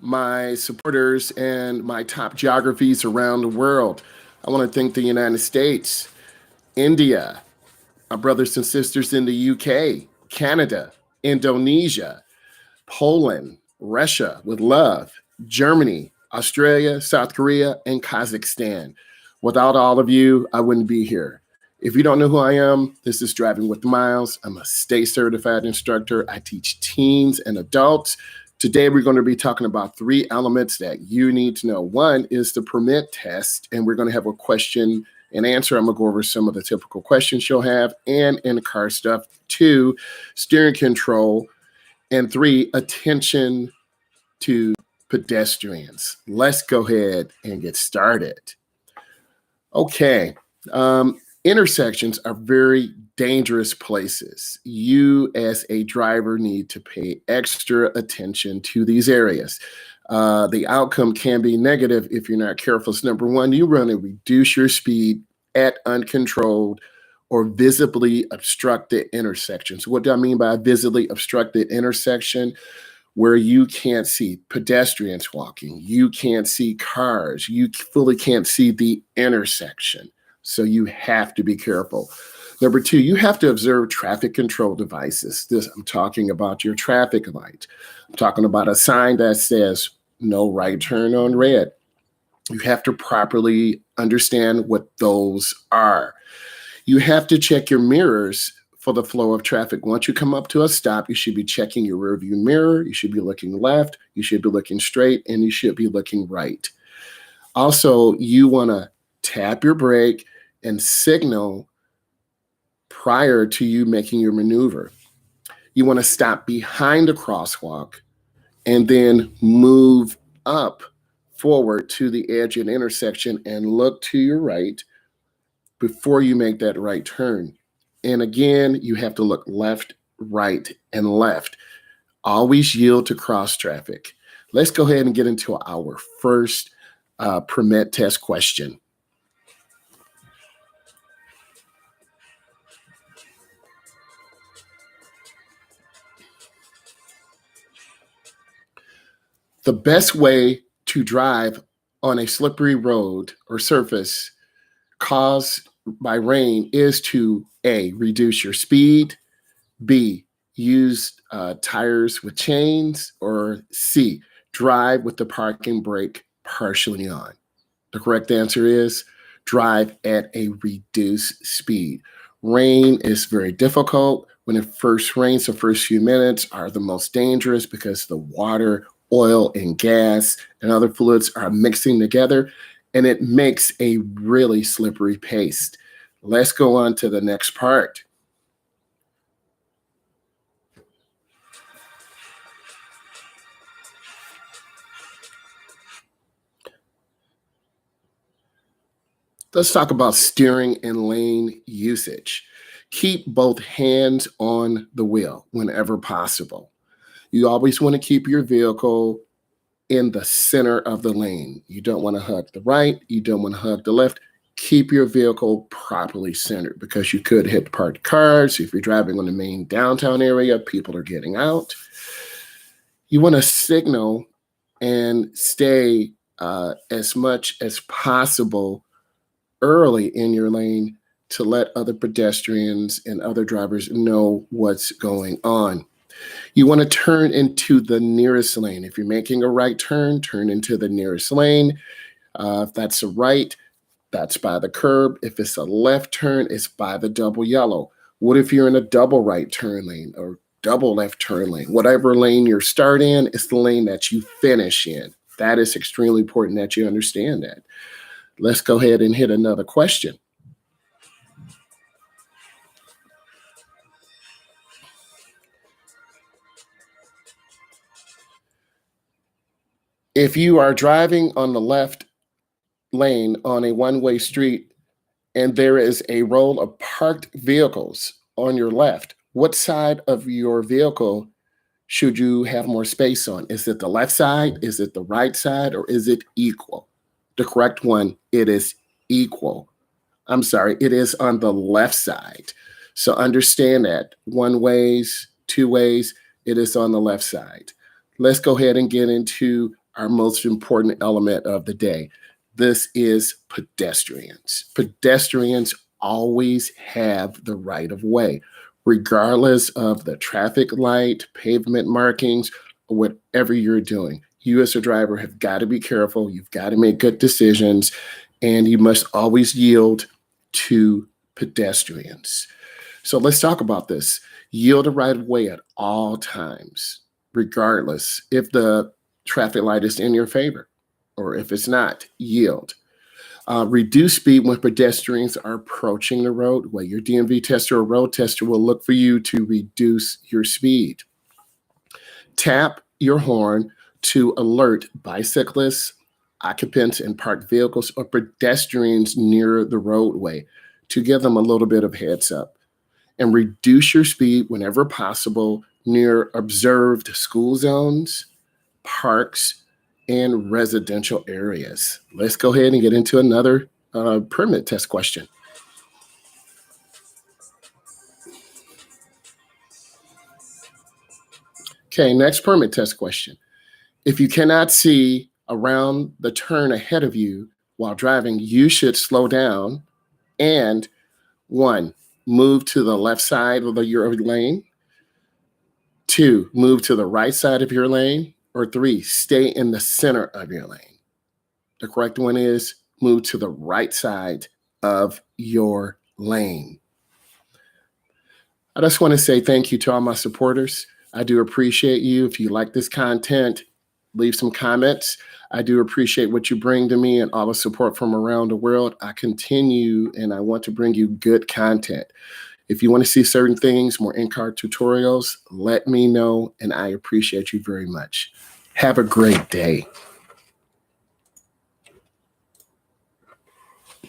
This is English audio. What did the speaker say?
my supporters and my top geographies around the world. I want to thank the United States, India, our brothers and sisters in the UK, Canada, Indonesia, Poland, Russia with love, Germany, Australia, South Korea, and Kazakhstan. Without all of you, I wouldn't be here. If you don't know who I am, this is Driving with Myles. I'm a state certified instructor. I teach teens and adults. Today, we're going to be talking about three elements that you need to know. One is the permit test, and we're going to have a question and answer. I'm going to go over some of the typical questions you'll have and in-car stuff. Two, steering control. And three, attention to pedestrians. Let's go ahead and get started. Okay. Intersections are very dangerous places. You, as a driver, need to pay extra attention to these areas. The outcome can be negative if you're not careful. So number one, you want to reduce your speed at uncontrolled or visibly obstructed intersections. What do I mean by visibly obstructed intersection? Where you can't see pedestrians walking, you can't see cars, you fully can't see the intersection. So you have to be careful. Number two, you have to observe traffic control devices. I'm talking about your traffic light. I'm talking about a sign that says no right turn on red. You have to properly understand what those are. You have to check your mirrors for the flow of traffic. Once you come up to a stop, you should be checking your rearview mirror. You should be looking left. You should be looking straight, and you should be looking right. Also, you want to tap your brake and signal prior to you making your maneuver. You want to stop behind the crosswalk and then move up forward to the edge of an intersection and look to your right before you make that right turn. And again, you have to look left, right, and left. Always yield to cross traffic. Let's go ahead and get into our first permit test question. The best way to drive on a slippery road or surface caused by rain is to A, reduce your speed, B, use tires with chains, or C, drive with the parking brake partially on. The correct answer is drive at a reduced speed. Rain is very difficult. When it first rains, the first few minutes are the most dangerous because the water, oil, and gas and other fluids are mixing together, and it makes a really slippery paste. Let's go on to the next part. Let's talk about steering and lane usage. Keep both hands on the wheel whenever possible. You always want to keep your vehicle in the center of the lane. You don't want to hug the right. You don't want to hug the left. Keep your vehicle properly centered because you could hit parked cars. If you're driving on the main downtown area, people are getting out. You want to signal and stay as much as possible early in your lane to let other pedestrians and other drivers know what's going on. You want to turn into the nearest lane. If you're making a right turn, turn into the nearest lane. If that's a right, that's by the curb. If it's a left turn, it's by the double yellow. What if you're in a double right turn lane or double left turn lane? Whatever lane you start in, it's the lane that you finish in. That is extremely important that you understand that. Let's go ahead and hit another question. If you are driving on the left lane on a one-way street and there is a row of parked vehicles on your left, what side of your vehicle should you have more space on? Is it the left side? Is it the right side? Or is it equal? The correct one, it is equal. I'm sorry, it is on the left side. So understand that one ways, two ways, it is on the left side. Let's go ahead and get into our most important element of the day. This is pedestrians. Pedestrians always have the right of way, regardless of the traffic light, pavement markings, or whatever you're doing. You, as a driver, have got to be careful. You've got to make good decisions, and you must always yield to pedestrians. So let's talk about this. Yield the right of way at all times, regardless if the traffic light is in your favor or if it's not, yield. Reduce speed when pedestrians are approaching the roadway. Your DMV tester or road tester will look for you to reduce your speed. Tap your horn to alert bicyclists, occupants in parked vehicles, or pedestrians near the roadway to give them a little bit of heads up. And reduce your speed whenever possible near observed school zones, parks, and residential areas. Let's go ahead and get into another permit test question. Okay, next permit test question. If you cannot see around the turn ahead of you while driving, you should slow down and one, move to the left side of your lane. Two, move to the right side of your lane. Or three, stay in the center of your lane. The correct one is move to the right side of your lane. I just want to say thank you to all my supporters. I do appreciate you. If you like this content, leave some comments. I do appreciate what you bring to me and all the support from around the world. I continue and I want to bring you good content. If you want to see certain things, more in-car tutorials, let me know, and I appreciate you very much. Have a great day.